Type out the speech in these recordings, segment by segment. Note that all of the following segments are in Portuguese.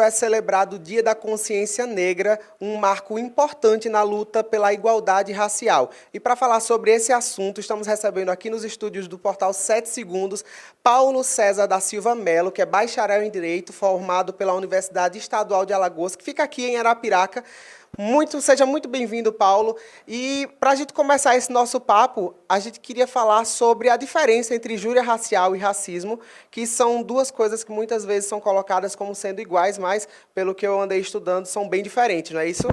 É celebrado o Dia da Consciência Negra, um marco importante na luta pela igualdade racial. E para falar sobre esse assunto, estamos recebendo aqui nos estúdios do portal 7 Segundos, Paulo César da Silva Melo, que é bacharel em Direito, formado pela Universidade Estadual de Alagoas, que fica aqui em Arapiraca. Seja muito bem-vindo, Paulo. E para a gente começar esse nosso papo, a gente queria falar sobre a diferença entre injúria racial e racismo, que são duas coisas que muitas vezes são colocadas como sendo iguais, mas, pelo que eu andei estudando, são bem diferentes, não é isso?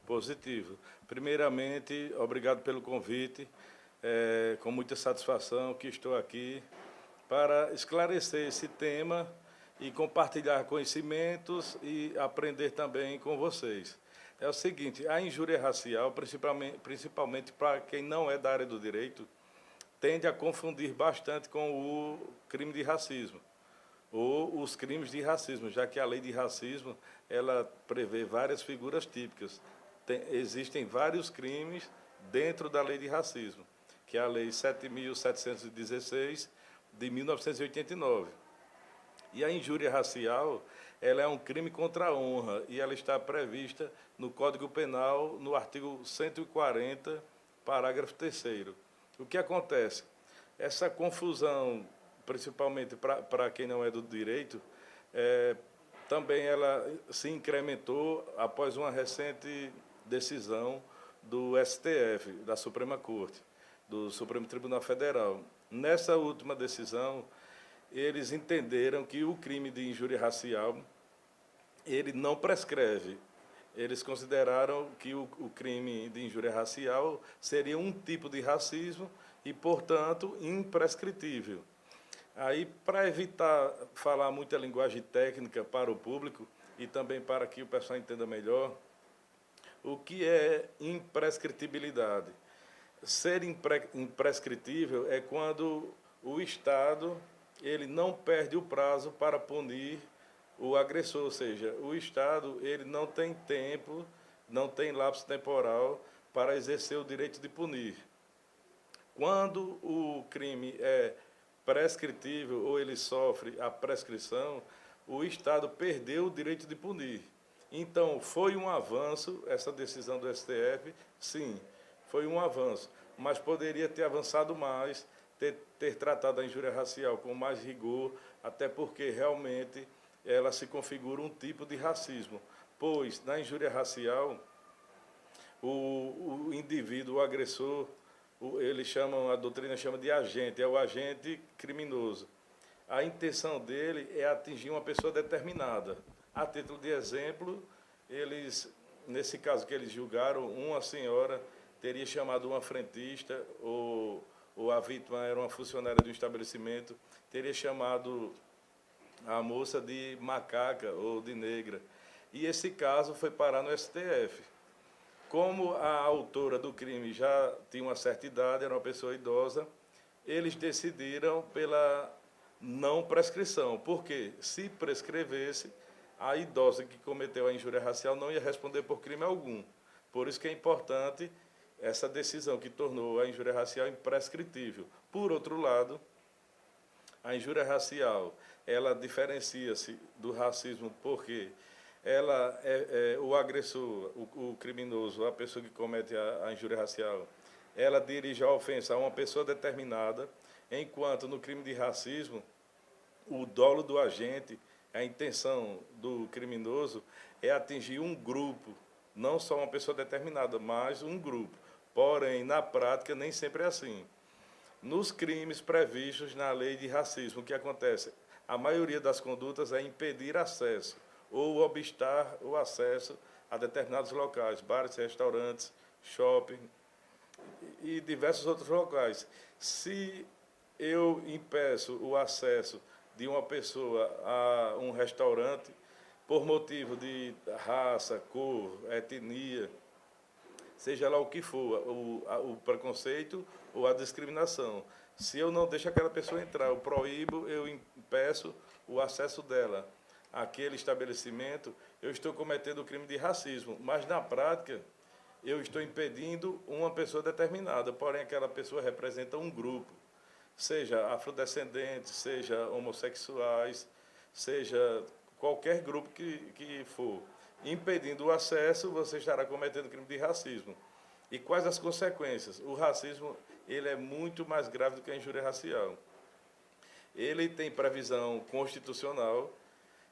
Positivo. Primeiramente, obrigado pelo convite. Com muita satisfação que estou aqui para esclarecer esse tema e compartilhar conhecimentos e aprender também com vocês. É o seguinte, a injúria racial, principalmente para quem não é da área do direito, tende a confundir bastante com o crime de racismo ou os crimes de racismo, já que a lei de racismo ela prevê várias figuras típicas. Existem vários crimes dentro da lei de racismo, que é a Lei 7.716 de 1989. E a injúria racial, ela é um crime contra a honra e ela está prevista no Código Penal, no artigo 140, parágrafo 3º. O que acontece? Essa confusão, principalmente para quem não é do direito, também ela se incrementou após uma recente decisão do STF, da Suprema Corte, do Supremo Tribunal Federal. Nessa última decisão, eles entenderam que o crime de injúria racial ele não prescreve. Eles consideraram que o crime de injúria racial seria um tipo de racismo e, portanto, imprescritível. Aí, para evitar falar muita linguagem técnica para o público e também para que o pessoal entenda melhor, o que é imprescritibilidade? Ser imprescritível é quando o Estado ele não perde o prazo para punir o agressor, ou seja, o Estado ele não tem tempo, não tem lapso temporal para exercer o direito de punir. Quando o crime é prescritível ou ele sofre a prescrição, o Estado perdeu o direito de punir. Então, foi um avanço essa decisão do STF? Sim, foi um avanço, mas poderia ter avançado mais, ter tratado a injúria racial com mais rigor, até porque realmente ela se configura um tipo de racismo, pois na injúria racial o indivíduo, o agressor, a doutrina chama de agente, é o agente criminoso. A intenção dele é atingir uma pessoa determinada. A título de exemplo, nesse caso que eles julgaram, uma senhora teria chamado uma frentista, ou a vítima era uma funcionária de um estabelecimento, teria chamado a moça de macaca ou de negra. E esse caso foi parar no STF. Como a autora do crime já tinha uma certa idade, era uma pessoa idosa, eles decidiram pela não prescrição, porque se prescrevesse, a idosa que cometeu a injúria racial não ia responder por crime algum. Por isso que é importante essa decisão que tornou a injúria racial imprescritível. Por outro lado, a injúria racial, ela diferencia-se do racismo porque o agressor, o criminoso, a pessoa que comete a injúria racial, ela dirige a ofensa a uma pessoa determinada, enquanto no crime de racismo, o dolo do agente, a intenção do criminoso é atingir um grupo, não só uma pessoa determinada, mas um grupo. Porém, na prática, nem sempre é assim. Nos crimes previstos na lei de racismo, o que acontece? A maioria das condutas é impedir acesso ou obstar o acesso a determinados locais, bares, restaurantes, shopping e diversos outros locais. Se eu impeço o acesso de uma pessoa a um restaurante por motivo de raça, cor, etnia, seja lá o que for, o preconceito ou a discriminação. Se eu não deixo aquela pessoa entrar, eu proíbo, eu impeço o acesso dela àquele estabelecimento, eu estou cometendo o crime de racismo. Mas, na prática, eu estou impedindo uma pessoa determinada, porém aquela pessoa representa um grupo, seja afrodescendentes, seja homossexuais, seja qualquer grupo que for impedindo o acesso, você estará cometendo crime de racismo. E quais as consequências? O racismo ele é muito mais grave do que a injúria racial. Ele tem previsão constitucional,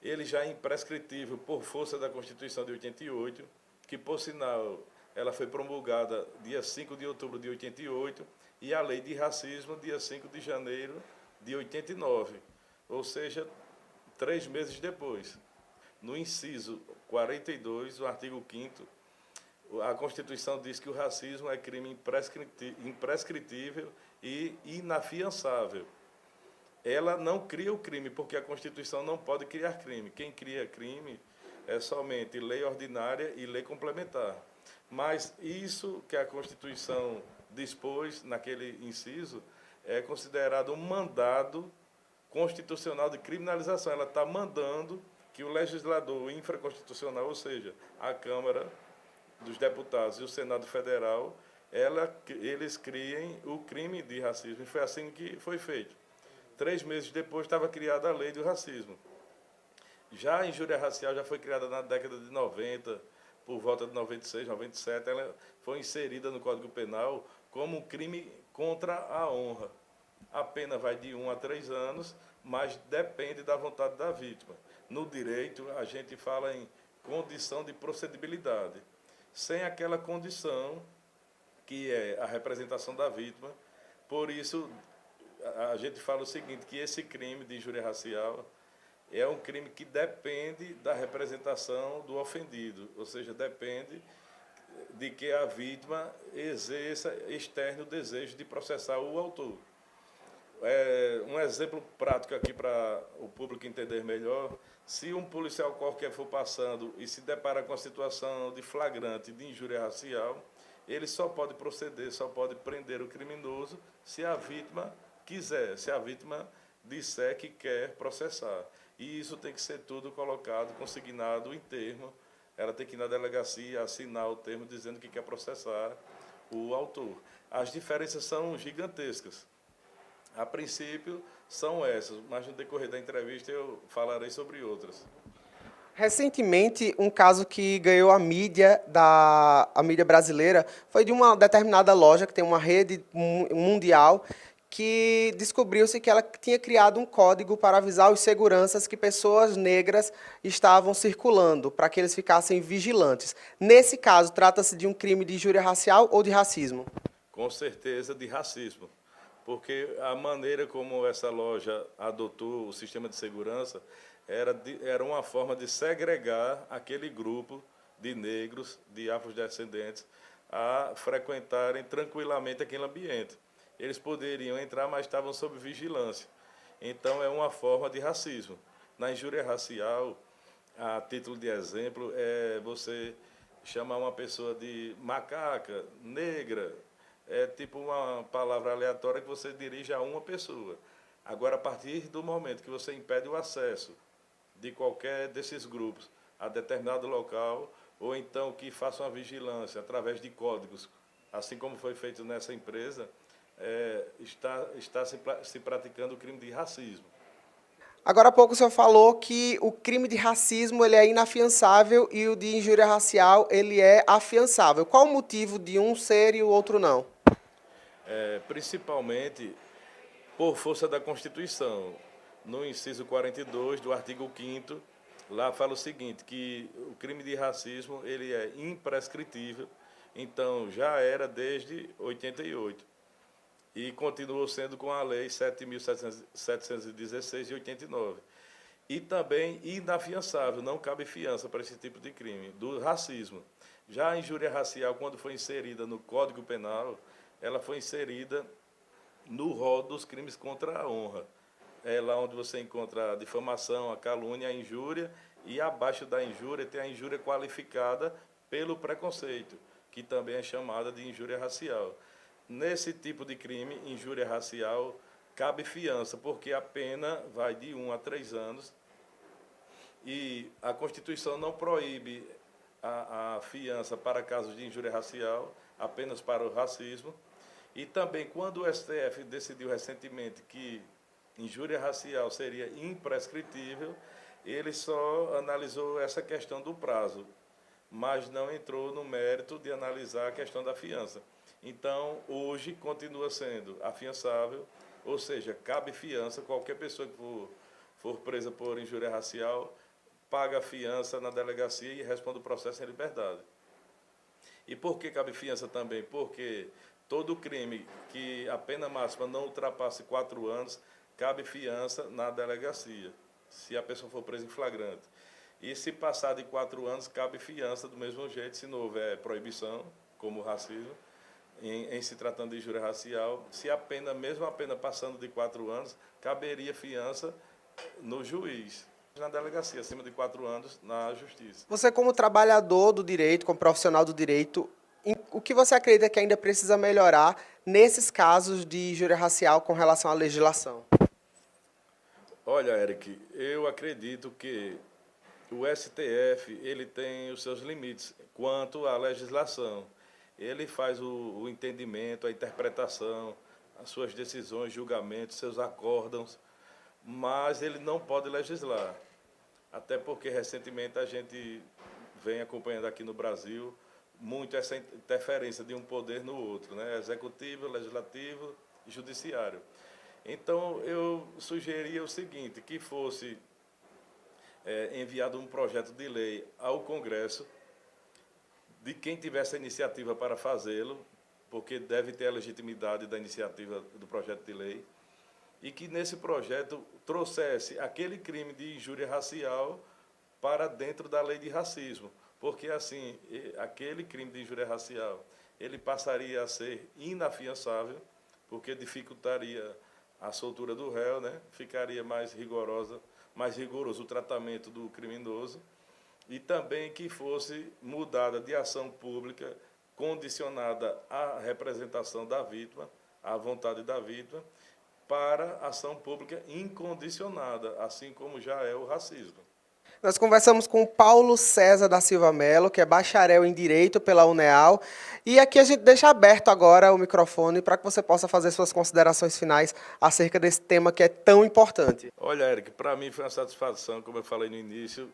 ele já é imprescritível por força da Constituição de 88, que, por sinal, ela foi promulgada dia 5 de outubro de 88, e a lei de racismo, dia 5 de janeiro de 89, ou seja, 3 meses depois. No inciso 42, o artigo 5º, a Constituição diz que o racismo é crime imprescritível e inafiançável. Ela não cria o crime, porque a Constituição não pode criar crime. Quem cria crime é somente lei ordinária e lei complementar. Mas isso que a Constituição dispôs naquele inciso é considerado um mandado constitucional de criminalização. Ela está mandando que o legislador infraconstitucional, ou seja, a Câmara dos Deputados e o Senado Federal, eles criem o crime de racismo. E foi assim que foi feito. 3 meses depois estava criada a lei do racismo. Já a injúria racial já foi criada na década de 90, por volta de 96, 97, ela foi inserida no Código Penal como um crime contra a honra. A pena vai de 1 a 3 anos, mas depende da vontade da vítima. No direito, a gente fala em condição de procedibilidade. Sem aquela condição, que é a representação da vítima, por isso a gente fala o seguinte, que esse crime de injúria racial é um crime que depende da representação do ofendido, ou seja, depende de que a vítima exerça externo o desejo de processar o autor. Um exemplo prático aqui para o público entender melhor, se um policial qualquer for passando e se depara com a situação de flagrante de injúria racial, ele só pode proceder, só pode prender o criminoso se a vítima quiser, se a vítima disser que quer processar. E isso tem que ser tudo colocado, consignado em termo. Ela tem que ir na delegacia, assinar o termo dizendo que quer processar o autor. As diferenças são gigantescas. A princípio, são essas, mas no decorrer da entrevista eu falarei sobre outras. Recentemente, um caso que ganhou a mídia brasileira foi de uma determinada loja que tem uma rede mundial que descobriu-se que ela tinha criado um código para avisar os seguranças que pessoas negras estavam circulando, para que eles ficassem vigilantes. Nesse caso, trata-se de um crime de injúria racial ou de racismo? Com certeza de racismo, porque a maneira como essa loja adotou o sistema de segurança era uma forma de segregar aquele grupo de negros, de afrodescendentes, a frequentarem tranquilamente aquele ambiente. Eles poderiam entrar, mas estavam sob vigilância. Então, é uma forma de racismo. Na injúria racial, a título de exemplo, é você chamar uma pessoa de macaca, negra, é tipo uma palavra aleatória que você dirige a uma pessoa. Agora, a partir do momento que você impede o acesso de qualquer desses grupos a determinado local, ou então que faça uma vigilância através de códigos, assim como foi feito nessa empresa, está se praticando o crime de racismo. Agora há pouco o senhor falou que o crime de racismo ele é inafiançável e o de injúria racial ele é afiançável. Qual o motivo de um ser e o outro não? Principalmente por força da Constituição. No inciso 42 do artigo 5º, lá fala o seguinte, que o crime de racismo ele é imprescritível, então já era desde 88. E continuou sendo com a Lei 7.716 de 89. E também inafiançável, não cabe fiança para esse tipo de crime, do racismo. Já a injúria racial, quando foi inserida no Código Penal, ela foi inserida no rol dos crimes contra a honra. É lá onde você encontra a difamação, a calúnia, a injúria, e abaixo da injúria tem a injúria qualificada pelo preconceito, que também é chamada de injúria racial. Nesse tipo de crime, injúria racial, cabe fiança, porque a pena vai de 1 a 3 anos e a Constituição não proíbe a fiança para casos de injúria racial, apenas para o racismo. E também, quando o STF decidiu recentemente que injúria racial seria imprescritível, ele só analisou essa questão do prazo, mas não entrou no mérito de analisar a questão da fiança. Então, hoje, continua sendo afiançável, ou seja, cabe fiança, qualquer pessoa que for presa por injúria racial, paga a fiança na delegacia e responde o processo em liberdade. E por que cabe fiança também? Porque todo crime que a pena máxima não ultrapasse 4 anos, cabe fiança na delegacia, se a pessoa for presa em flagrante. E se passar de 4 anos, cabe fiança do mesmo jeito, se não houver proibição, como o racismo, em se tratando de injúria racial. Se a pena, mesmo a pena passando de 4 anos, caberia fiança no juiz, na delegacia, acima de 4 anos, na justiça. Você, como trabalhador do direito, como profissional do direito, o que você acredita que ainda precisa melhorar nesses casos de injúria racial com relação à legislação? Olha, Eric, eu acredito que o STF ele tem os seus limites quanto à legislação. Ele faz o entendimento, a interpretação, as suas decisões, julgamentos, seus acórdãos, mas ele não pode legislar. Até porque, recentemente, a gente vem acompanhando aqui no Brasil muito essa interferência de um poder no outro, né? Executivo, legislativo e judiciário. Então, eu sugeria o seguinte, que fosse enviado um projeto de lei ao Congresso, de quem tivesse a iniciativa para fazê-lo, porque deve ter a legitimidade da iniciativa do projeto de lei, e que nesse projeto trouxesse aquele crime de injúria racial para dentro da lei de racismo, porque assim, aquele crime de injúria racial, ele passaria a ser inafiançável, porque dificultaria a soltura do réu, né? Ficaria mais rigoroso o tratamento do criminoso, e também que fosse mudada de ação pública condicionada à representação da vítima, à vontade da vítima, para ação pública incondicionada, assim como já é o racismo. Nós conversamos com o Paulo César da Silva Melo, que é bacharel em Direito pela UNEAL, e aqui a gente deixa aberto agora o microfone para que você possa fazer suas considerações finais acerca desse tema que é tão importante. Olha, Eric, para mim foi uma satisfação, como eu falei no início,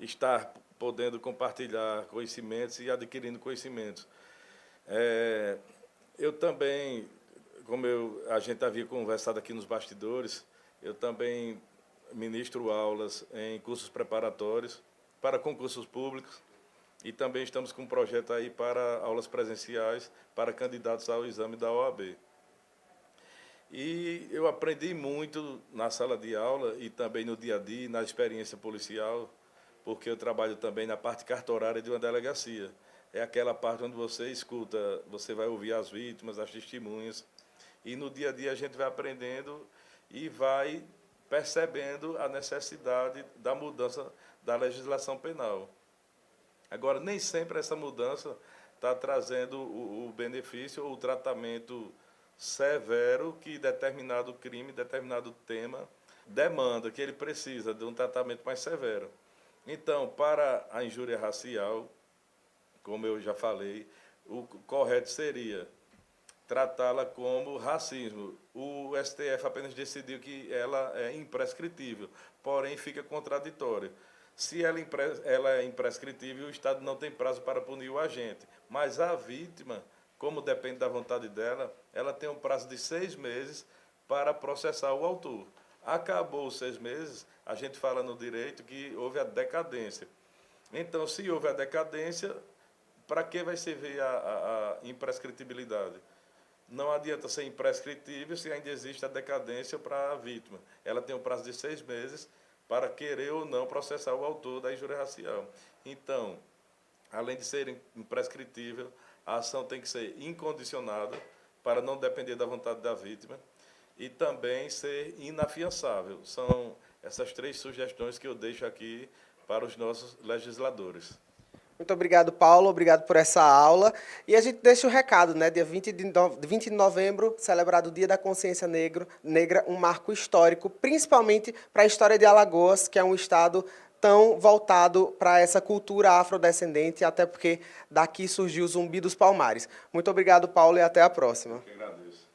estar podendo compartilhar conhecimentos e adquirindo conhecimentos. Eu também, como a gente havia conversado aqui nos bastidores, eu também ministro aulas em cursos preparatórios para concursos públicos e também estamos com um projeto aí para aulas presenciais para candidatos ao exame da OAB. E eu aprendi muito na sala de aula e também no dia a dia, na experiência policial, porque eu trabalho também na parte cartorária de uma delegacia. É aquela parte onde você escuta, você vai ouvir as vítimas, as testemunhas, e no dia a dia a gente vai aprendendo e vai percebendo a necessidade da mudança da legislação penal. Agora, nem sempre essa mudança está trazendo o benefício ou o tratamento severo que determinado crime, determinado tema demanda, que ele precisa de um tratamento mais severo. Então, para a injúria racial, como eu já falei, o correto seria tratá-la como racismo. O STF apenas decidiu que ela é imprescritível, porém fica contraditório. Se ela é imprescritível, o Estado não tem prazo para punir o agente, mas a vítima, como depende da vontade dela, ela tem um prazo de 6 meses para processar o autor. Acabou os 6 meses, a gente fala no direito que houve a decadência. Então, se houve a decadência, para que vai servir a imprescritibilidade? Não adianta ser imprescritível se ainda existe a decadência para a vítima. Ela tem um prazo de 6 meses para querer ou não processar o autor da injúria racial. Então, além de ser imprescritível, a ação tem que ser incondicionada para não depender da vontade da vítima e também ser inafiançável. São essas 3 sugestões que eu deixo aqui para os nossos legisladores. Muito obrigado, Paulo. Obrigado por essa aula. E a gente deixa o recado, né? Dia 20 de novembro, celebrado o Dia da Consciência Negra, um marco histórico, principalmente para a história de Alagoas, que é um estado tão voltado para essa cultura afrodescendente, até porque daqui surgiu o Zumbi dos Palmares. Muito obrigado, Paulo, e até a próxima. Eu que agradeço.